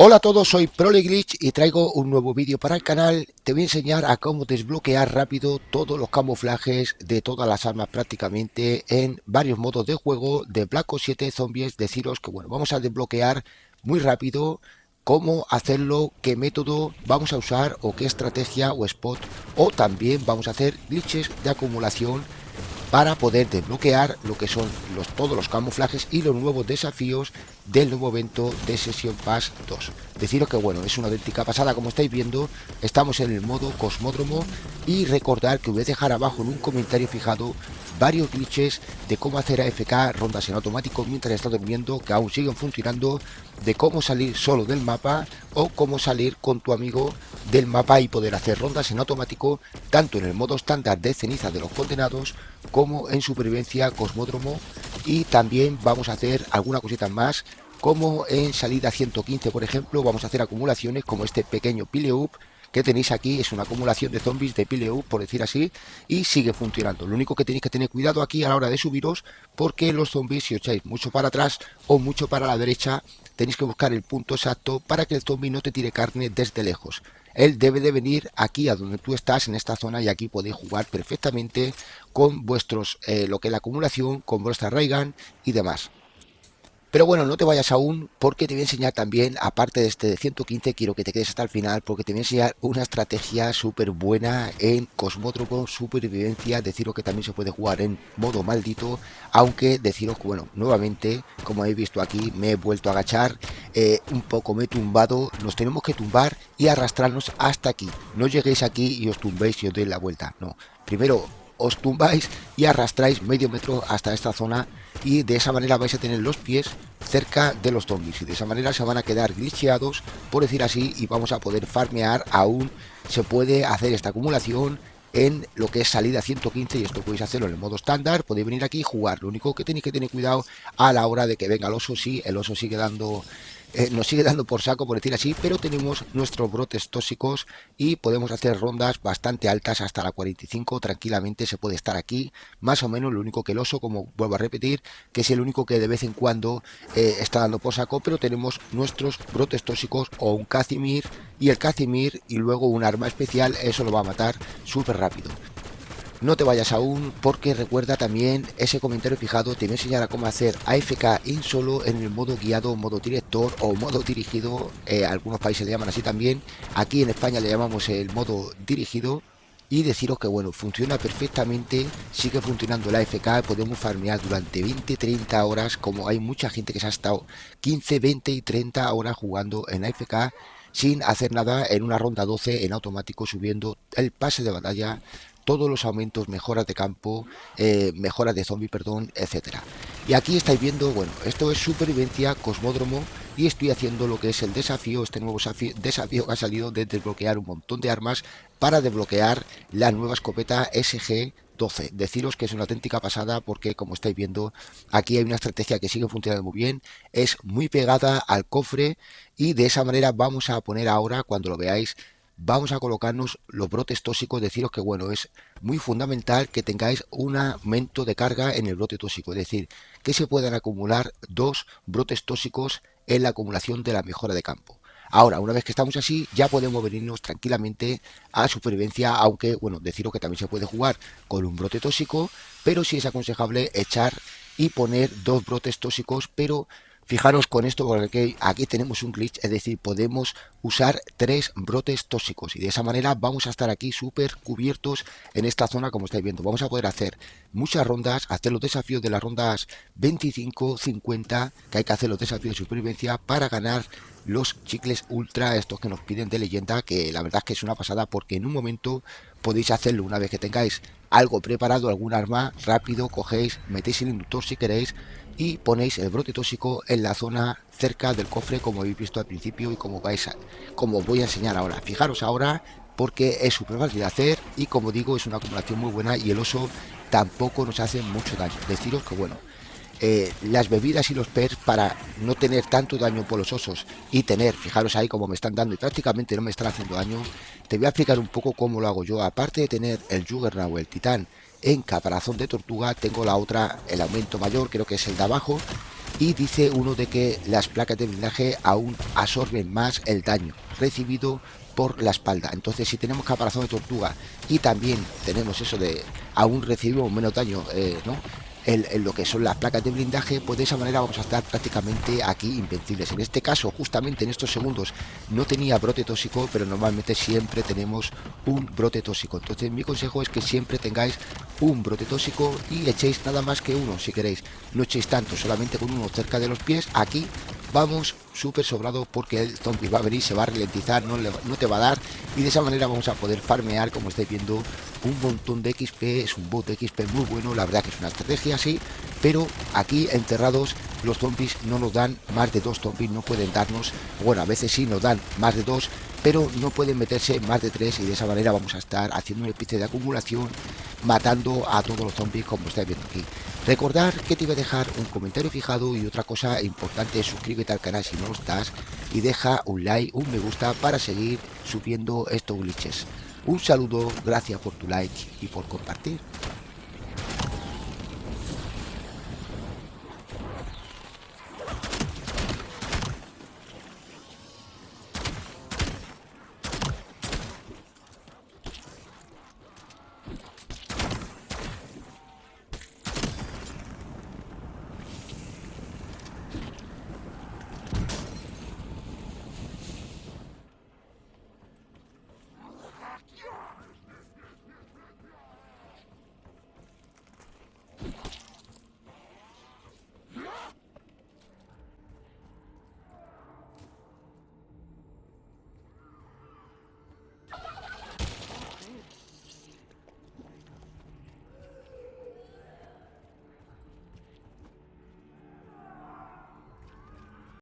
Hola a todos, soy ProLeGlitch y traigo un nuevo vídeo para el canal. Te voy a enseñar a cómo desbloquear rápido todos los camuflajes de todas las armas prácticamente en varios modos de juego de Black Ops 7 Zombies. Deciros que bueno, vamos a desbloquear muy rápido cómo hacerlo, qué método vamos a usar o qué estrategia o spot, o también vamos a hacer glitches de acumulación para poder desbloquear lo que son todos los camuflajes y los nuevos desafíos del nuevo evento de Season Pass 2. Deciros que bueno, es una auténtica pasada. Como estáis viendo, estamos en el modo Cosmódromo y recordar que voy a dejar abajo en un comentario fijado varios glitches de cómo hacer AFK, rondas en automático mientras está durmiendo, que aún siguen funcionando, de cómo salir solo del mapa o cómo salir con tu amigo del mapa y poder hacer rondas en automático tanto en el modo estándar de ceniza de los condenados como en supervivencia Cosmódromo. Y también vamos a hacer alguna cosita más, como en salida 115 por ejemplo. Vamos a hacer acumulaciones como este pequeño pile-up que tenéis aquí. Es una acumulación de zombies de pile-up, por decir así, y sigue funcionando. Lo único que tenéis que tener cuidado aquí a la hora de subiros, porque los zombies, si os echáis mucho para atrás o mucho para la derecha, tenéis que buscar el punto exacto para que el zombie no te tire carne desde lejos. Él debe de venir aquí a donde tú estás, en esta zona, y aquí podéis jugar perfectamente con vuestros, lo que es la acumulación, con vuestra Raygun y demás. Pero bueno, no te vayas aún, porque te voy a enseñar también, aparte de este de 115, quiero que te quedes hasta el final, porque te voy a enseñar una estrategia súper buena en Cosmódromo Supervivencia. Deciros que también se puede jugar en modo maldito, aunque deciros que bueno, nuevamente, como habéis visto aquí, me he vuelto a agachar, un poco me he tumbado. Nos tenemos que tumbar y arrastrarnos hasta aquí. No lleguéis aquí y os tumbéis y os deis la vuelta, no. Primero os tumbáis y arrastráis medio metro hasta esta zona, y de esa manera vais a tener los pies cerca de los zombies y de esa manera se van a quedar glitcheados, por decir así, y vamos a poder farmear. Aún se puede hacer esta acumulación en lo que es salida 115, y esto podéis hacerlo en el modo estándar. Podéis venir aquí y jugar. Lo único que tenéis que tener cuidado a la hora de que venga el oso. Sí, el oso sigue dando, nos sigue dando por saco, por decir así, pero tenemos nuestros brotes tóxicos y podemos hacer rondas bastante altas hasta la 45 tranquilamente. Se puede estar aquí más o menos. Lo único que el oso, como vuelvo a repetir, que es el único que de vez en cuando está dando por saco, pero tenemos nuestros brotes tóxicos o un Casimir, y el Casimir y luego un arma especial, eso lo va a matar súper rápido. No te vayas aún, porque recuerda también ese comentario fijado. Te voy a enseñar a cómo hacer AFK en solo en el modo guiado, modo director o modo dirigido. Algunos países le llaman así también. Aquí en España le llamamos el modo dirigido. Y deciros que bueno, funciona perfectamente, sigue funcionando la AFK. Podemos farmear durante 20-30 horas, como hay mucha gente que se ha estado 15, 20 y 30 horas jugando en AFK sin hacer nada, en una ronda 12 en automático, subiendo el pase de batalla, todos los aumentos, mejoras de campo, mejoras de zombie, perdón, etcétera. Y aquí estáis viendo, bueno, esto es supervivencia Cosmódromo, y estoy haciendo lo que es el desafío, este nuevo desafío que ha salido de desbloquear un montón de armas para desbloquear la nueva escopeta SG-12. Deciros que es una auténtica pasada, porque como estáis viendo, aquí hay una estrategia que sigue funcionando muy bien, es muy pegada al cofre, y de esa manera vamos a poner ahora, cuando lo veáis, vamos a colocarnos los brotes tóxicos. Deciros que bueno, es muy fundamental que tengáis un aumento de carga en el brote tóxico, es decir, que se puedan acumular dos brotes tóxicos en la acumulación de la mejora de campo. Ahora, una vez que estamos así, ya podemos venirnos tranquilamente a supervivencia, aunque bueno, deciros que también se puede jugar con un brote tóxico, pero sí es aconsejable echar y poner dos brotes tóxicos. Pero fijaros con esto, porque aquí tenemos un glitch, es decir, podemos usar tres brotes tóxicos, y de esa manera vamos a estar aquí súper cubiertos en esta zona. Como estáis viendo, vamos a poder hacer muchas rondas, hacer los desafíos de las rondas 25, 50, que hay que hacer los desafíos de supervivencia para ganar los chicles ultra, estos que nos piden de leyenda, que la verdad es que es una pasada, porque en un momento podéis hacerlo. Una vez que tengáis algo preparado, algún arma, rápido cogéis, metéis el inductor si queréis y ponéis el brote tóxico en la zona cerca del cofre, como habéis visto al principio y como como voy a enseñar ahora. Fijaros ahora, porque es súper fácil de hacer y, como digo, es una acumulación muy buena, y el oso tampoco nos hace mucho daño. Deciros que bueno, las bebidas y los perks, para no tener tanto daño por los osos y tener, fijaros ahí como me están dando y prácticamente no me están haciendo daño. Te voy a explicar un poco cómo lo hago yo. Aparte de tener el Juggernaut o el Titán en caparazón de tortuga, tengo la otra, el aumento mayor, creo que es el de abajo, y dice uno de que las placas de blindaje aún absorben más el daño recibido por la espalda. Entonces si tenemos caparazón de tortuga y también tenemos eso de aún recibimos menos daño, ¿no? En lo que son las placas de blindaje, pues de esa manera vamos a estar prácticamente aquí invencibles. En este caso, justamente en estos segundos, no tenía brote tóxico, pero normalmente siempre tenemos un brote tóxico. Entonces mi consejo es que siempre tengáis un brote tóxico y echéis nada más que uno si queréis. No echéis tanto, solamente con uno cerca de los pies. Aquí vamos súper sobrado porque el zombie va a venir, se va a ralentizar, no te va a dar, y de esa manera vamos a poder farmear, como estáis viendo, un montón de XP. Es un bot de XP muy bueno, la verdad que es una estrategia así, pero aquí enterrados los zombies no nos dan más de 2 zombies, no pueden darnos, bueno, a veces sí nos dan más de 2, pero no pueden meterse más de 3, y de esa manera vamos a estar haciendo una especie de acumulación, matando a todos los zombies como estáis viendo aquí. Recordar que te iba a dejar un comentario fijado, y otra cosa importante, suscríbete al canal si no lo estás y deja un like, un me gusta para seguir subiendo estos glitches. Un saludo, gracias por tu like y por compartir.